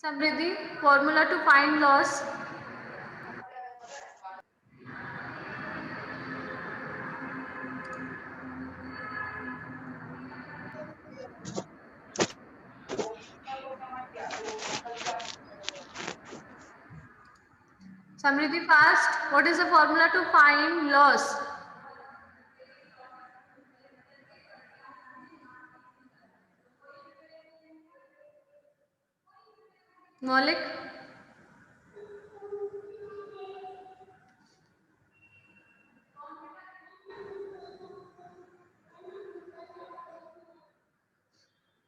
Samriddhi, formula to find loss. Samriddhi, fast. What is the formula to find loss? Maulik?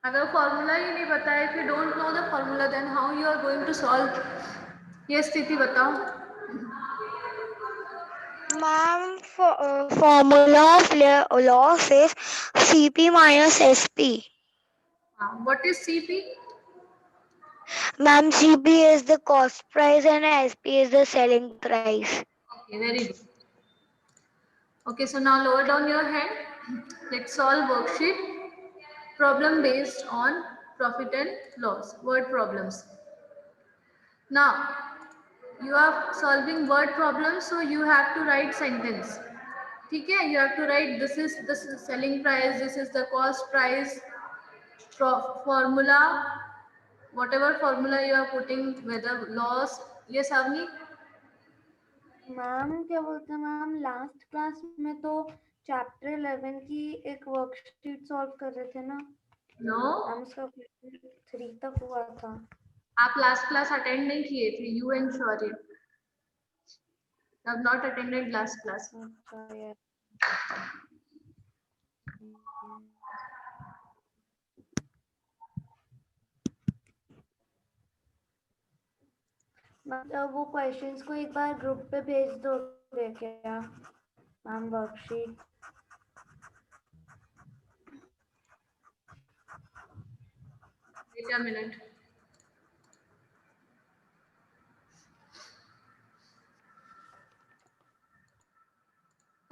अगर formula ही नहीं पता है, if you don't know the formula, then how you are going to solve? ये स्थिति बताओ. Ma'am, formula of loss is CP minus SP. What is CP? Ma'am, CP is the cost price and SP is the selling price. Okay, very good. Okay, so now lower down your hand. Let's solve worksheet. Problem based on profit and loss. Word problems. Now, you are solving word problems, so you have to write sentence. ठीक है, you have to write this is selling price, this is the cost price, formula, whatever formula you are putting, whether loss. Yes, Avni? Ma'am क्या बोलते हैं ma'am, last class में तो chapter 11 की एक worksheet solve कर रहे थे ना No. मैम, उसका 3 तक हुआ था. आप लास्ट क्लास अटेंड नहीं किए थे. You and Shaurya have not attended last class. अच्छा यार. मतलब वो क्वेश्चंस को एक बार ग्रुप पे भेज दोगे क्या ma'am, worksheet? Wait a minute.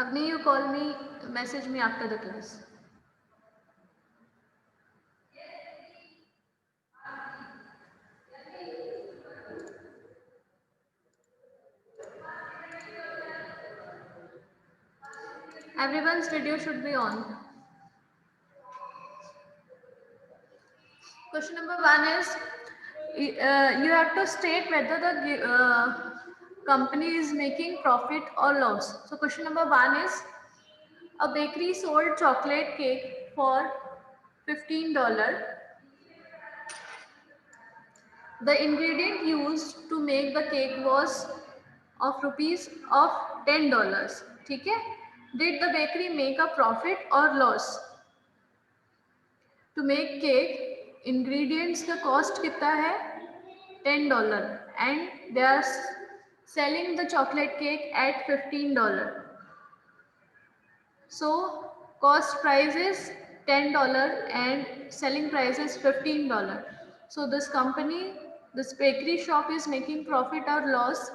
Avni, you call me, message me after the class. Everyone's video should be on. Question number 1 is you have to state whether the company is making profit or loss. So question number 1 is a bakery sold chocolate cake for $15. The ingredient used to make the cake was of rupees of $10. ठीक है? Did the bakery make a profit or loss? To make cake, ingredients का cost कितना है? $10, and they are selling the chocolate cake at $15. So cost price is $10 and selling price is $15. So this company, this bakery shop is making profit or loss?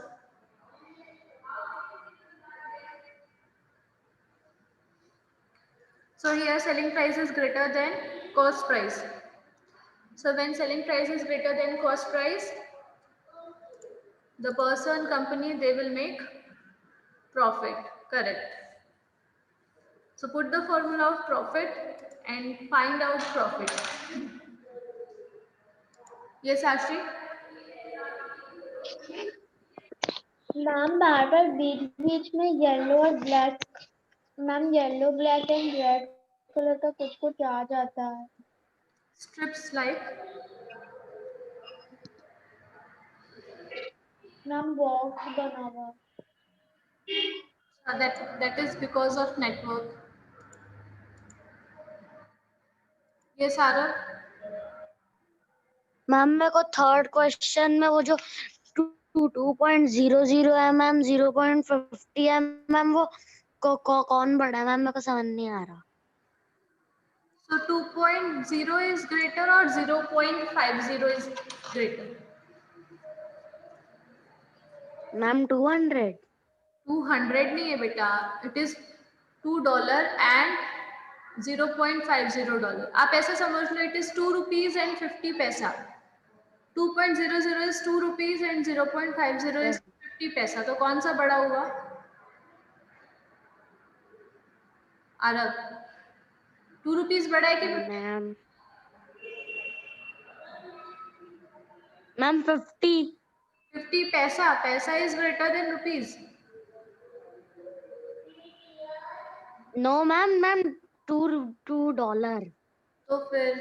So here selling price is greater than cost price. So when selling price is greater than cost price, the person, company, they will make profit. Correct. So put the formula of profit and find out profit. Yes, Ashri? Ma'am बार बार बीच बीच में yellow और black, ma'am yellow black and red colour का कुछ कुछ आ जाता है. Strips like? मैम बॉक्स बना हुआ. That is because of network. Yes, Arav? Ma'am मेरे को थर्ड क्वेश्चन में वो जो 2.00 mm 0.50 mm वो कौन बड़ा है मैम, मेरे को समझ नहीं आ रहा. So 2.0 is greater or 0.50 is greater? Ma'am 200. 200 नहीं है बेटा. It is $2 and $0.50. आप ऐसा समझ लो, it is 2 rupees and 50 paisa. 2.00 is 2 rupees and 0.50 is 50 पैसा, तो कौन सा बड़ा हुआ? अरब 2 rupees बड़ा है कि मैम 50 50 पैसा? पैसा is greater than rupees. No ma'am $2 तो फिर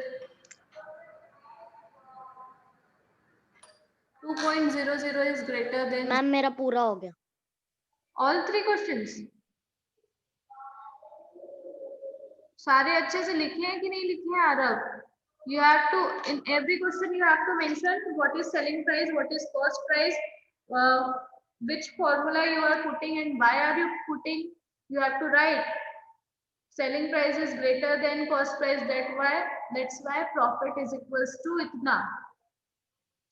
2.00 is greater than मैम मेरा पूरा हो गया। all 3 questions. सारे अच्छे से लिखे हैं कि नहीं लिखे हैं Aarav? You have to, in every question you have to mention what is selling price, what is cost price, which formula you are putting and why are you putting. You have to write selling price is greater than cost price, that's why profit is equals to itna.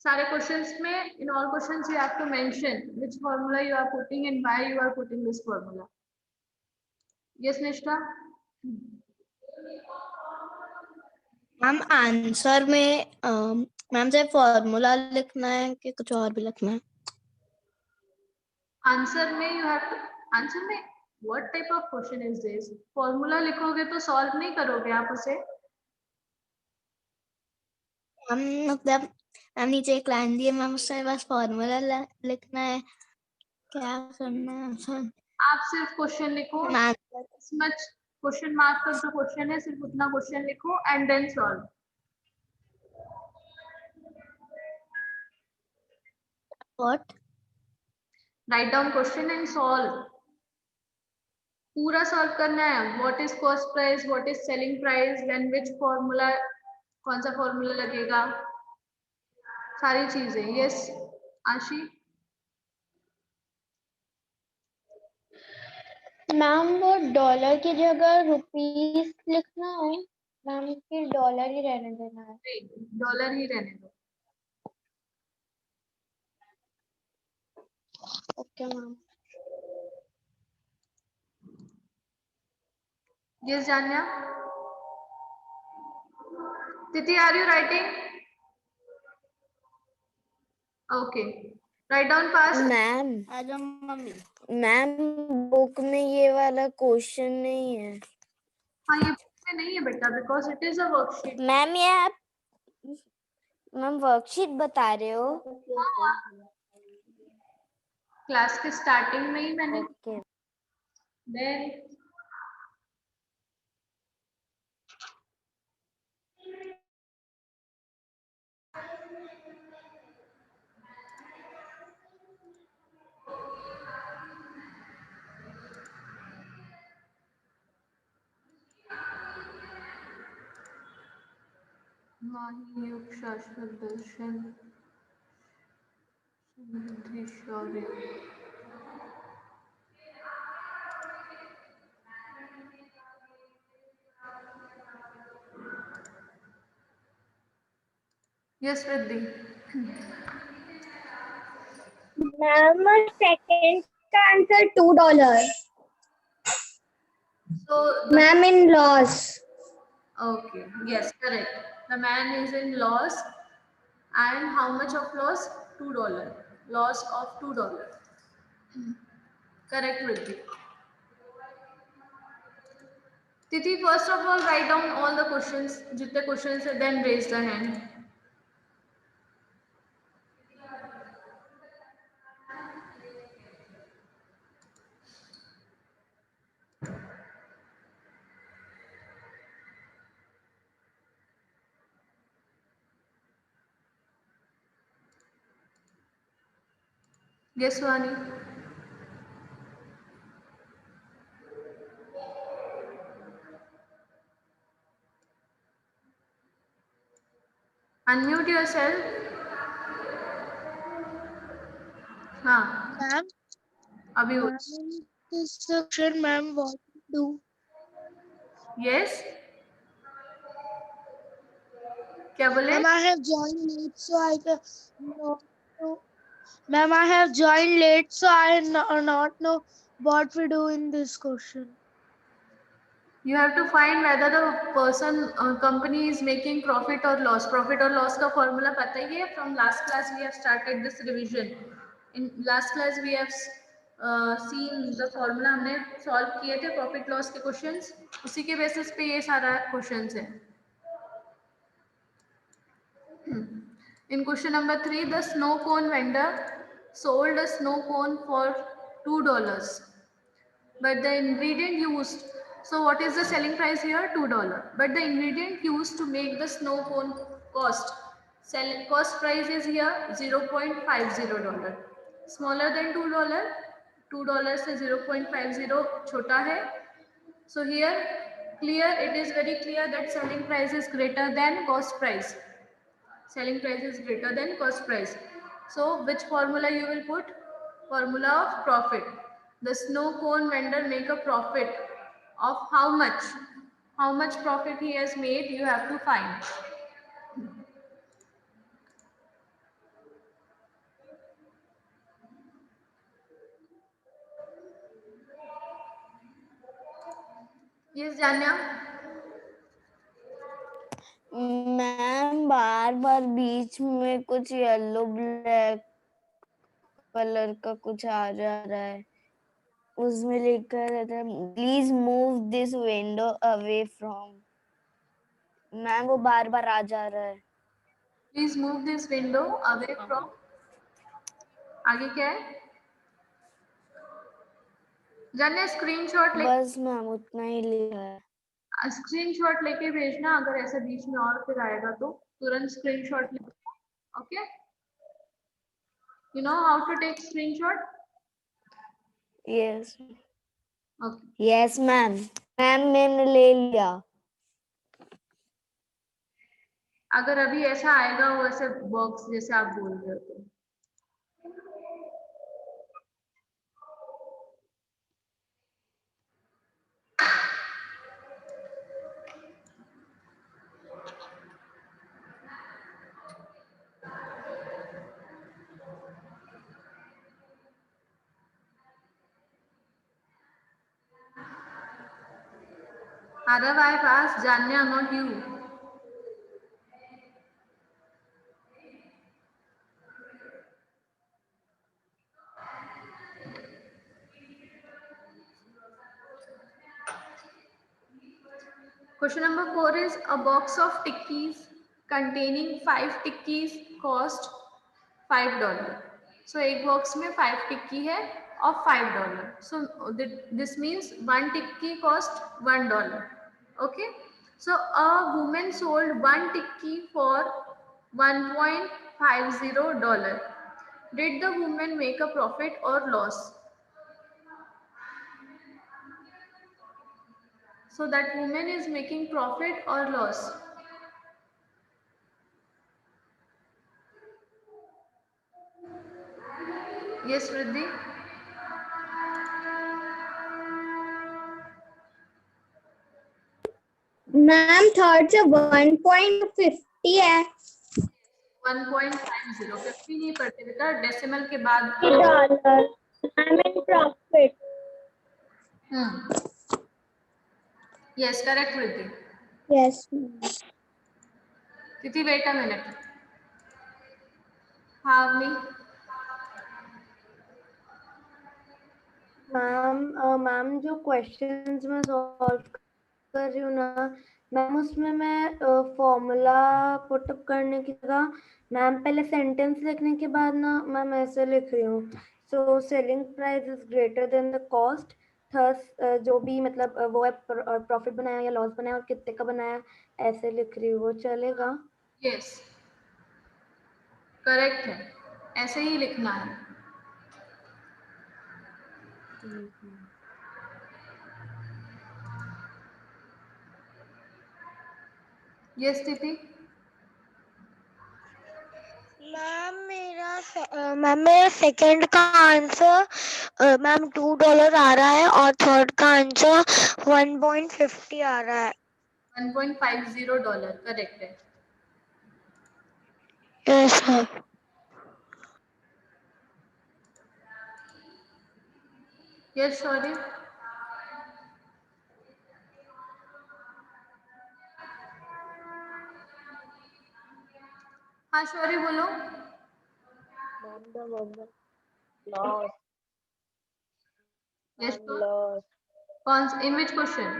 सारे questions में, in all questions you have to mention which formula you are putting and why you are putting this formula. Yes, Nishta? Ma'am answer में ma'am से formula लिखना है कि कुछ और भी लिखना है? आंसर में you have to, आंसर में what type of question is this? Formula लिखोगे तो सॉल्व नहीं करोगे आप उसे। मैम मतलब मैम नीचे एक लाइन दी है, मैम उससे बस फॉर्मूला लिखना है, क्या करना है सर? आप सिर्फ क्वेश्चन लिखो, मैम मच क्वेश्चन मार्क तक जो क्वेश्चन है सिर्फ उतना क्वेश्चन लिखो and then solve. What? Write down question and solve. पूरा सॉल्व करना है। What is cost price, what is selling price, then which formula, कौन सा फॉर्मूला लगेगा, सारी चीजें। यस आशी? मैम वो डॉलर की जगह रुपीस लिखना है मैम, फिर डॉलर ही रहने देना है। डॉलर ही रहने दो। Okay ma'am. Yes Janya? Tithi, are you writing? Okay, write down fast. Ma'am book में ये वाला क्वेश्चन नहीं है। हाँ ये बुक में नहीं है बेटा, because it is a worksheet. Ma'am ये आप मैम वर्कशीट बता रहे हो? क्लास के स्टार्टिंग में ही मैंने ओके। देन माही युग शाश्वत दर्शन समृद्धि शौर्य। यस रिद्धि? मैम सेकंड का answer $2। So ma'am in loss. okay, yes, correct. The man is in loss, and how much of loss? $2. Loss of $2. Correct, Riddhi. Tithi, first of all, write down all the questions. Jitne questions hai, then raise the hand. Yes, Vani? Unmute yourself. हाँ, Ma'am, अभी ma'am, in this section, ma'am, what to do? Yes? क्या बोले? Ma'am, I have joined late, so I not know. Ma'am, I have joined late, so I not know what we do in this question. You have to find whether the person company is making profit or loss. Profit or loss का formula पता ही है. From last class we have started this revision. In last class we have seen the formula, हमने solve किए थे profit loss के questions. उसी के basis पे ये सारा questions है. In question number 3, the snow cone vendor sold a snow cone for $2. But the ingredient used, so what is the selling price here? $2. But the ingredient used to make the snow cone cost, cost price is here $0.50. Smaller than $2. $2 से 0.50 छोटा है. So here clear, it is very clear that selling price is greater than cost price. Selling price is greater than cost price. So which formula you will put? Formula of profit. The snow cone vendor make a profit of how much? How much profit he has made, you have to find. Yes, Janya. Ma'am बार बार बीच में कुछ yellow black colour का कुछ आ जा रहा है. उसमें लिखा रहता है please move this window away from. Ma'am वो बार बार आ जा रहा है. Please move this window away from. आगे क्या है? जन्या स्क्रीनशॉट ले. बस मैम उतना ही लिखा है. स्क्रीनशॉट लेके भेजना. अगर ऐसा बीच में और फिर आएगा तो तुरंत स्क्रीनशॉट ले. Okay, you know how to take screenshot? Yes Okay. Yes ma'am. Ma'am मैंने ले लिया. अगर अभी ऐसा आएगा वो ऐसे बॉक्स जैसे आप बोल रहे हो तो Arav, I have asked Janya, not you. Question number 4 is a box of tikkies containing 5 tikkies cost $5. So एक box में 5 tikki है of $5. So this means one tikki cost $1. Okay. So a woman sold one tikki for $1.50. Did the woman make a profit or loss? So that woman is making profit or loss? Yes, Riddhi. Ma'am third से 1.50 है. 1.50 50 नहीं पढ़ते बेटा, decimal के बाद. $50. I'm in profit. Yes, correct, Riddhi. Yes. Tithi, wait a minute. Have me. Ma'am जो questions मैं solve कर रही हूँ ना मैम, उसमें मैं फॉर्मूला पुटअप करने की जगह मैम पहले सेंटेंस लिखने के बाद ना मैम ऐसे लिख रही हूँ. So selling price is greater than the cost. Thus जो भी मतलब वो है प्रॉफिट बनाया या लॉस बनाया और कितने का बनाया ऐसे लिख रही हूँ. वो चलेगा? Yes, करेक्ट है, ऐसे ही लिखना है. Yes, Tithi. मैम मेरा सेकंड का आंसर मैम $2 आ रहा है और थर्ड का आंसर 1.50 आ रहा है. $1.50 करेक्ट है. Yes ma'am. Yes, sorry. हाँ शौर्य बोलो। Loss. Yes Loss. कौन इन which question?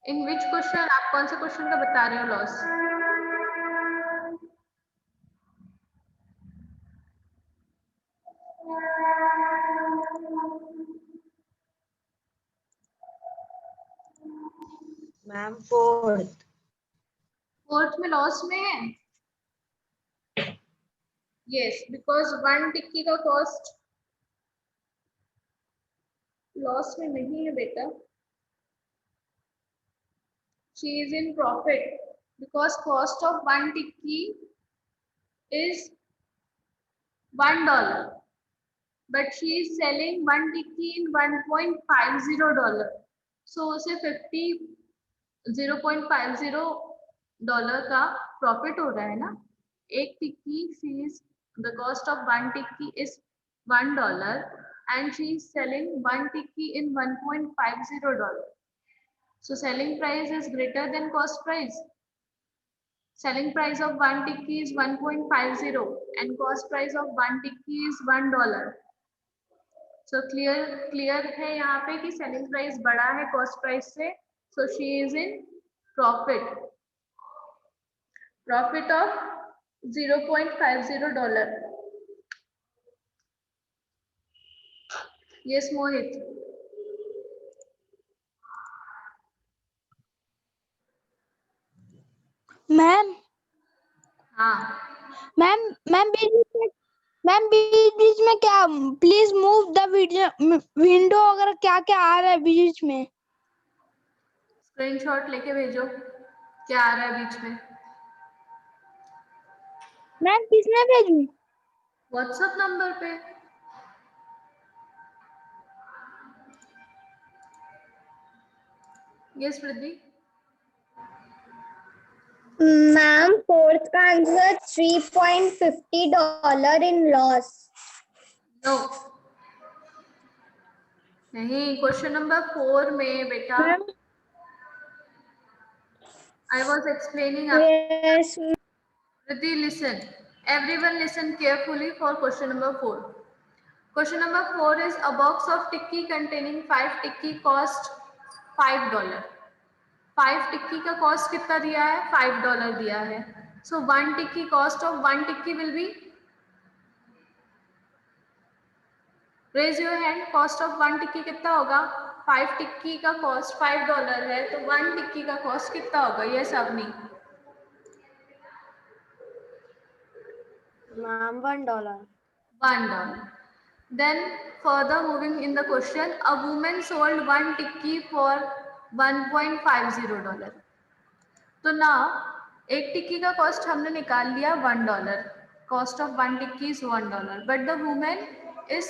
In which question आप कौन से क्वेश्चन का बता रहे हो लॉस? मैम फोर्थ में लॉस में है। यस बिकॉज 1 टिक्की का कॉस्ट लॉस में नहीं है बेटा। She is in profit because cost of 1 tikki is $1 but she is selling 1 tikki in $1.50, so उसे 0.50 डॉलर का प्रॉफिट हो रहा है ना। एक टिक्की the cost of 1 tikki is $1 and she is selling 1 tikki in $1.50, so selling price is greater than cost price. Selling price of 1 tikki is 1.50 and cost price of 1 tikki is $1. So clear है यहाँ पे कि selling price बड़ा है cost price से, so she is in profit of $0.50. Yes Mohit. Ma'am हाँ ma'am ma'am बीच में क्या, प्लीज मूव द विंडो वगैरह क्या क्या आ रहा है बीच में। स्क्रीनशॉट लेके भेजो क्या आ रहा है बीच में। मैम किसने भेजू? व्हाट्सएप नंबर पे। यस वृद्धि। मैम फोर्थ का आंसर $3.50 इन लॉस। नो नहीं, क्वेश्चन नंबर 4 में बेटा I was explaining. Yes. Riddhi, listen. Everyone listen carefully for question number 4. Question number 4 is a box of tikki containing 5 tikki cost $5. 5 tikki का cost कितना दिया है? $5 दिया है. So 1 tikki cost of 1 tikki will be, raise your hand, cost of 1 tikki कितना होगा? 5 tikki का cost $5 है, तो 1 tikki का cost कितना होगा? Yes Avni. Ma'am $1. $1. Then further moving in the question, a woman sold 1 tikki for $1.50. तो ना एक टिक्की का कॉस्ट हमने निकाल लिया $1. Cost of 1 tikki is $1, but the women is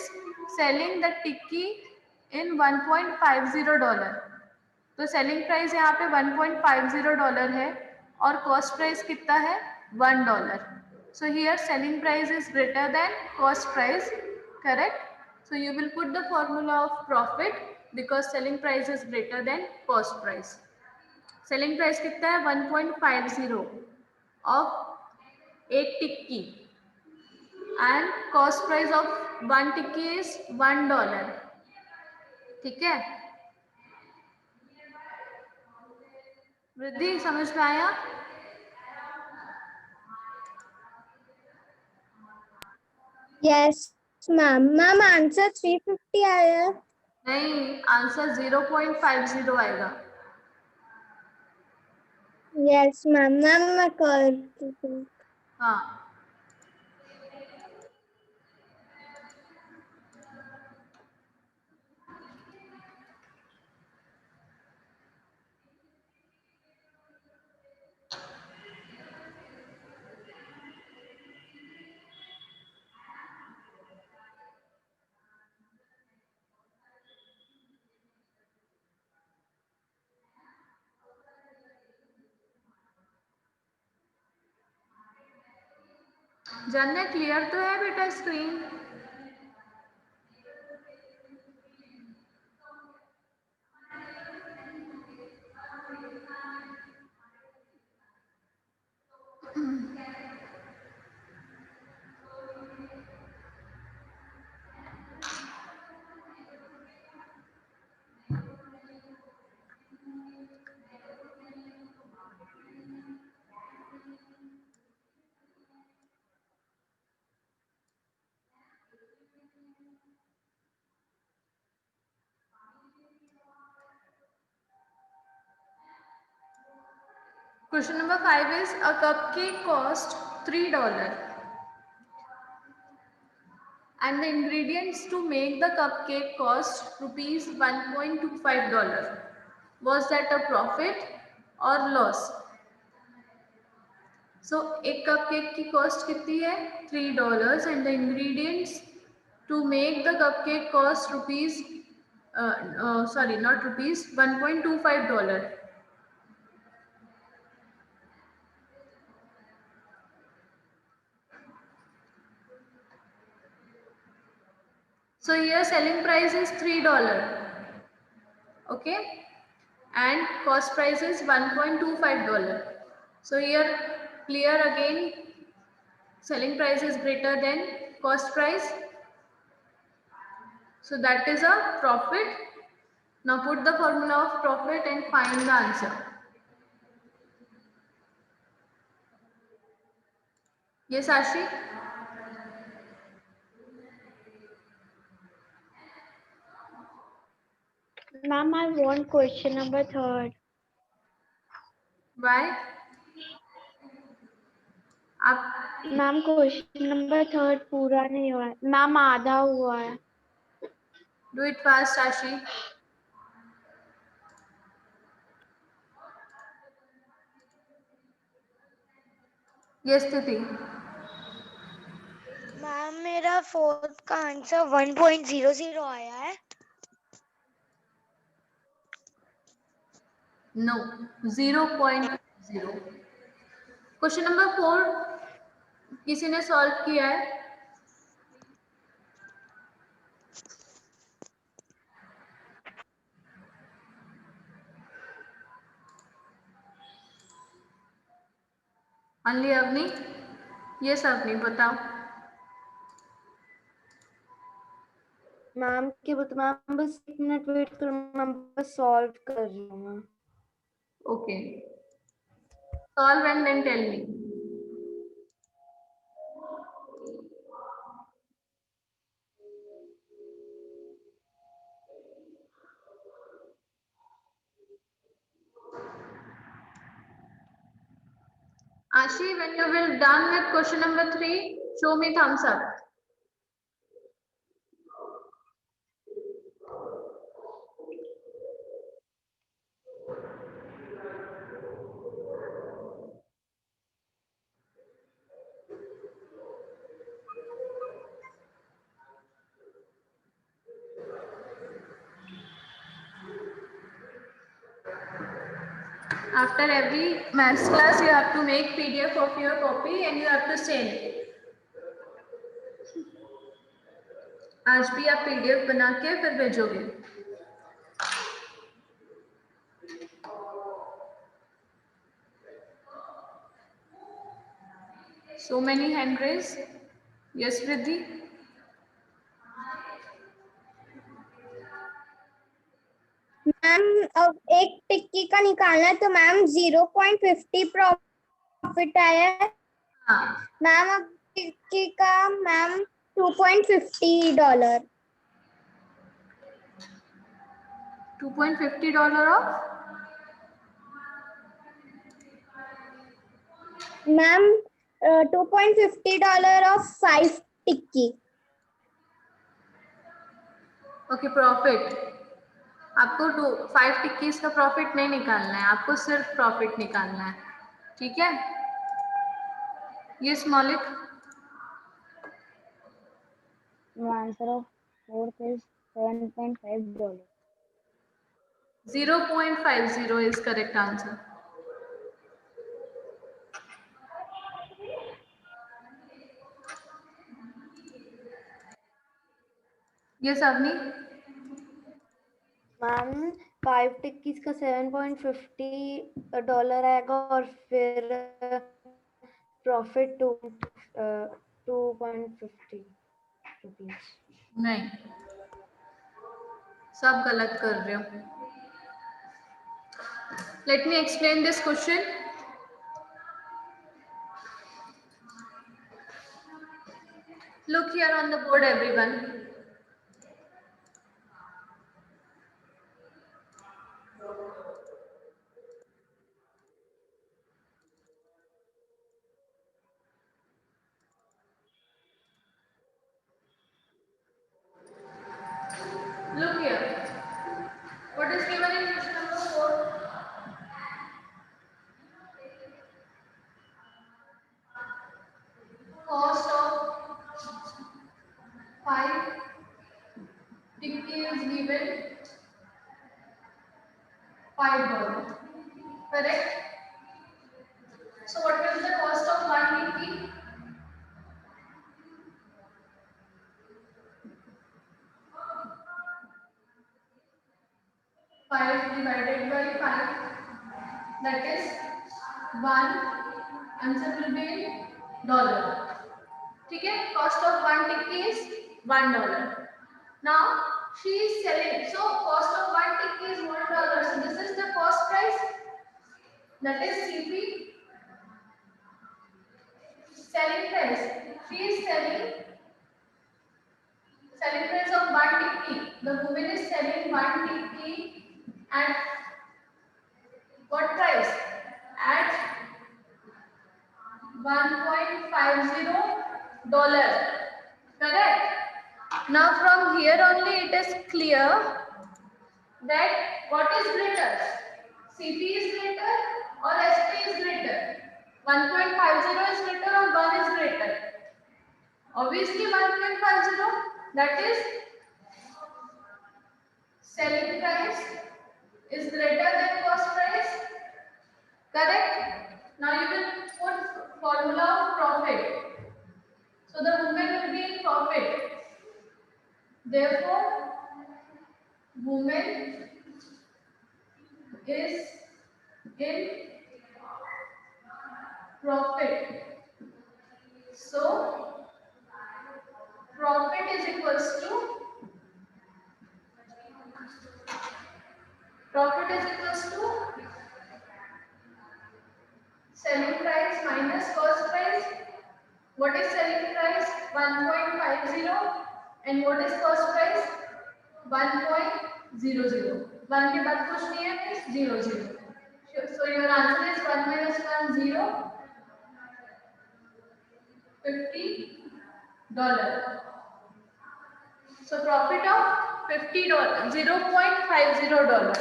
selling the tikki in $1.50. तो सेलिंग प्राइस यहाँ पे $1.50 है और कॉस्ट प्राइस कितना है? $1. So here selling price is greater than cost price, correct? So you will put the formula of profit because selling price is greater than cost price. Selling price कितना है? 1.50 of एक टिक्की and cost price of 1 tikki is $1. ठीक है वृद्धि, समझ में आया? Yes, ma'am. Ma'am answer 350 आया। नहीं, आंसर 0.50 आएगा। Yes ma'am. मैम मैं कर हाँ जानने क्लियर तो है बेटा screen? Question number 5 is a cupcake cost $3 and the ingredients to make the cupcake cost rupees $1.25. Was that a profit or loss? So एक cupcake की cost कितनी है $3 and the ingredients to make the cupcake cost rupees sorry not rupees $1.25. So here selling price is $3, okay, and cost price is $1.25. So here clear again, selling price is greater than cost price, so that is a profit. Now put the formula of profit and find the answer. Yes, Ashi? Ma'am, I want question number 3rd. Why? आप ma'am question number 3rd पूरा नहीं हुआ है ma'am, आधा हुआ है। do it fast, Ashi. Yes, Titi. Ma'am मेरा fourth का आंसर 1.00 आया है। No, 0.0. क्वेश्चन नंबर 4 किसी ने सॉल्व किया है? Only Avni? Yes, Avni, बताओ। मैम के बता, मैम बस 1 मिनट वेट करो, मैम बस सॉल्व कर रही हूँ मैं। Okay. Solve and then tell me. Ashi, when you will done with question number 3, show me thumbs up. After every maths class, you have to make PDF of your copy and you have to send. आज भी आप PDF बना के फिर भेजोगे। So many hand raised. Yes, Riddhi. Ma'am अब एक टिक्की का निकालना है तो मैम 0.50 प्रॉफिट आया है। हाँ, मैम अब टिक्की का ma'am $2.50। $2.50 of ma'am $2.50 of 5 tikki. Okay profit. आपको 5 टिक्कीज का प्रॉफिट नहीं निकालना है, आपको सिर्फ प्रॉफिट निकालना है, ठीक है? यस मौलिक। Answer of fourth is $7.5। 0.50 is correct answer. Yes, Avni. Ma'am 5 tikkis का $7.50 आएगा और फिर प्रॉफिट 2.50 रुपीज। नहीं, सब गलत कर रहे हो। Let me explain this question. Look here on the board, everyone. correct? So what will be the cost of 1 TP? Five divided by 5, that is 1. Answer will be in dollar. ठीक है? Cost of 1 TP is $1. Now she is selling. So cost of 1 TP is $1. So this is the cost price. That is CP selling price. She is selling price of 1 TP. The woman is selling 1 TP at what price? At $1.50. Correct? Now from here only it is clear that what is greater? CP is greater or SP is greater? 1.50 is greater or 1 is greater? Obviously 1.50, that is selling price is greater than cost price. Correct? Now you will put formula of profit. So the woman will be in profit. Therefore, woman is in profit. So profit is equals to selling price minus cost price. What is selling price? 1.50 and what is cost price? 1.00. 1 के बाद कुछ नहीं है, means 0. So your answer is 1 minus 1 0. $50. So profit of $50, $0.50.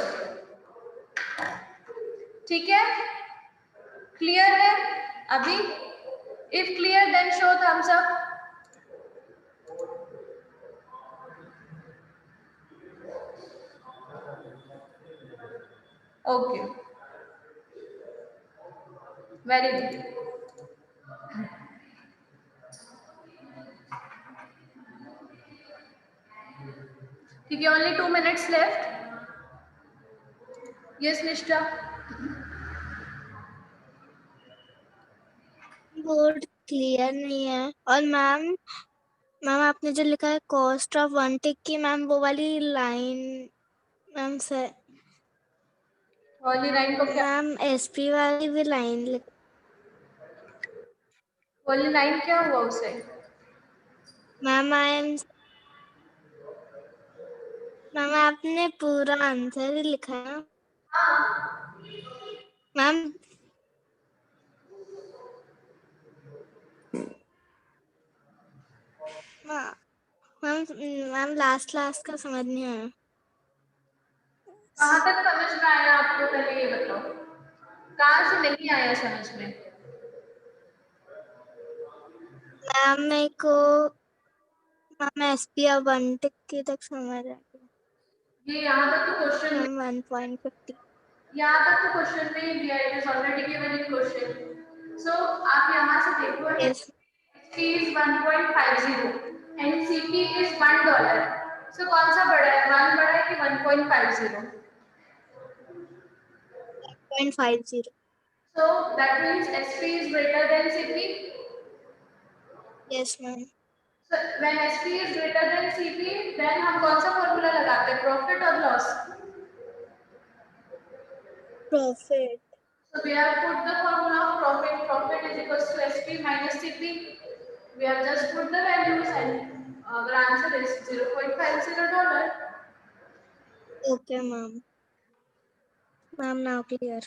ठीक है? Clear है? अभी? If clear, then show thumbs up. Okay. Very good. ठीक है, only 2 minutes left. Yes, Nishta. Board clear नहीं है। और मैम आपने जो लिखा है कॉस्ट ऑफ 1 टिक्की, मैम वो वाली लाइन मैम से वाली लाइन को क्या? मैम एसपी वाली भी लाइन वाली लाइन क्या हुआ उसे? मैम आपने पूरा आंसर ही लिखा है मैम। मैम लास्ट का समझ नहीं आया। कहाँ तक समझ में आया आपको, पहले ये बताओ, कहाँ से नहीं आया समझ में? मैम मेरे को मैम एसपी अब 1 टिक्की तक समझ आ गया। ये यहाँ तक तो क्वेश्चन में, 1.50 यहाँ तक तो क्वेश्चन में ही दिया, it is already given in question. So आप यहाँ से देखो, SP is 1.50 and CP is $1. सो कौन सा बड़ा है, 1 बड़ा है कि 1.50? 1.50। So that means SP is greater than CP. Yes ma'am. So when SP is greater than CP, then हम कौन सा फॉर्मूला लगाते हैं, प्रॉफिट और loss? Profit. So we have put the formula of profit. Profit is equals to SP minus CP. We have just put the values and our answer is $0.50. Okay, ma'am. Ma'am, now clear.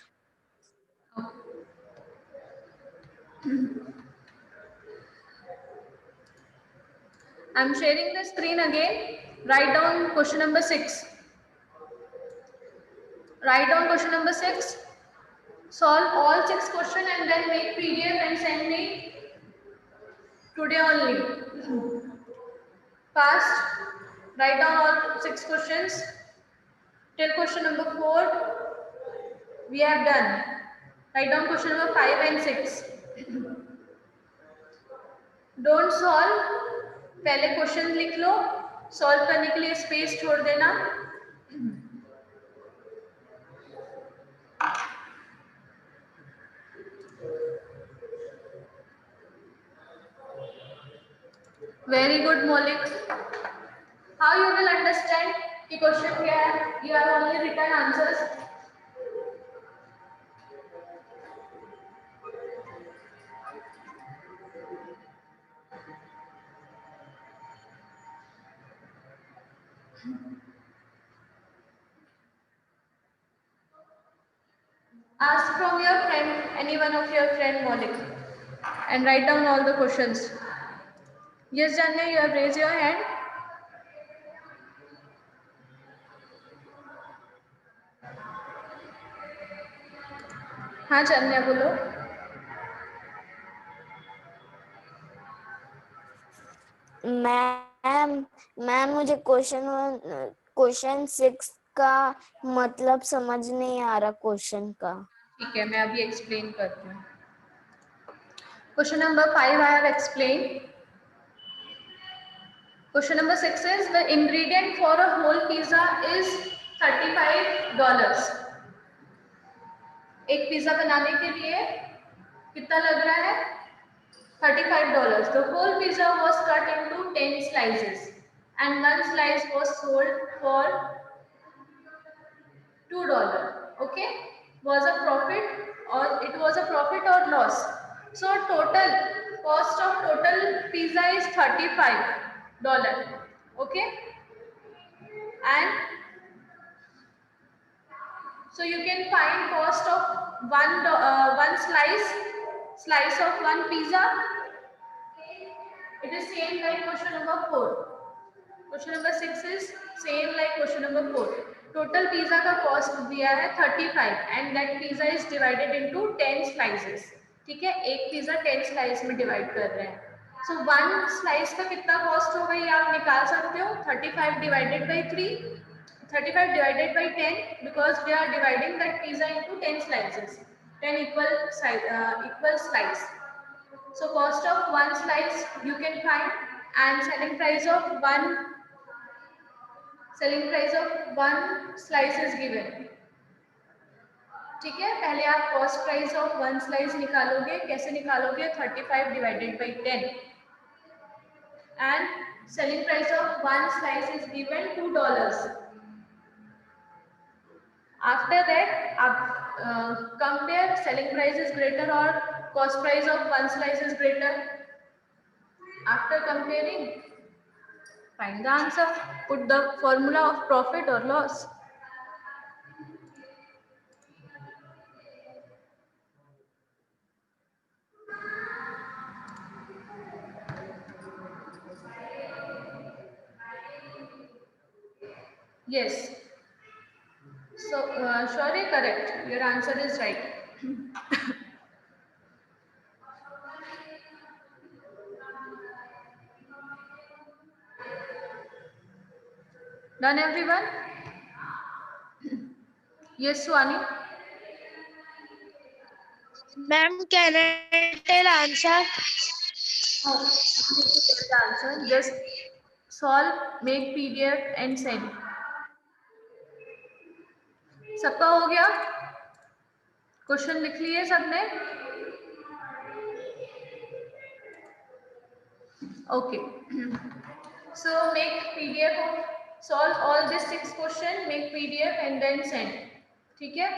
I'm sharing the screen again. Write down question number 6. Write down question number 6. Solve all 6 questions and then make PDF and send me today only. Fast. Write down all 6 questions. Till question number 4 we have done. Write down question number 5 and 6. Don't solve, पहले question लिख लो, solve करने के लिए space छोड़ देना. Very good, Maulik. How you will understand कि question क्या है? You have only written answers. Ask from your friend, any one of your friend, Maulik, and write down all the questions. Yes, Janya, you have raised your hand. हाँ जन्या बोलो. Ma'am मुझे question 6 का मतलब समझ नहीं आ रहा क्वेश्चन का. ठीक है, मैं अभी एक्सप्लेन करती हूँ. Question number 5 I have explained. Question number 6 is the ingredient for a whole pizza is $35. एक पिज्जा बनाने के लिए कितना लग रहा है? $35. The whole pizza was cut into 10 slices and one slice was sold for $2. Okay, was a profit or it was a profit or loss? So total cost of total pizza is $35. Okay, and so you can find cost of one slice of one pizza. It is same like question number 4. Question number 6 is same like question number 4. Total pizza का cost दिया है 35 and that pizza is divided into 10 slices. ठीक है, एक pizza 10 slice में divide कर रहे हैं. सो वन स्लाइस का कितना कॉस्ट होगा ये आप निकाल सकते हो. 35 divided by 3, 35 divided by 10 because we are dividing that pizza into 10 slices, 10 equal slice. So cost of one slice you can find and selling price of one slice is given. ठीक है, पहले आप cost price of one slice निकालोगे. कैसे निकालोगे? 35 divided by 10 and selling price of one slice is given $2. After that आप compare selling price is greater or cost price of one slice is greater. After comparing, find the answer. Put the formula of profit or loss. Yes. So, Shaurya, correct. Your answer is right. Done, everyone? Yes, Swani. Ma'am, can I tell answer? The answer. Just solve, make PDF and send. सबका हो गया? Question लिख लिए सबने? Okay. So make PDF of solve all these 6 questions, make PDF and then send. ठीक है?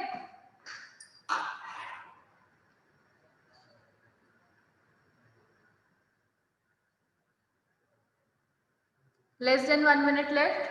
Less than 1 minute left.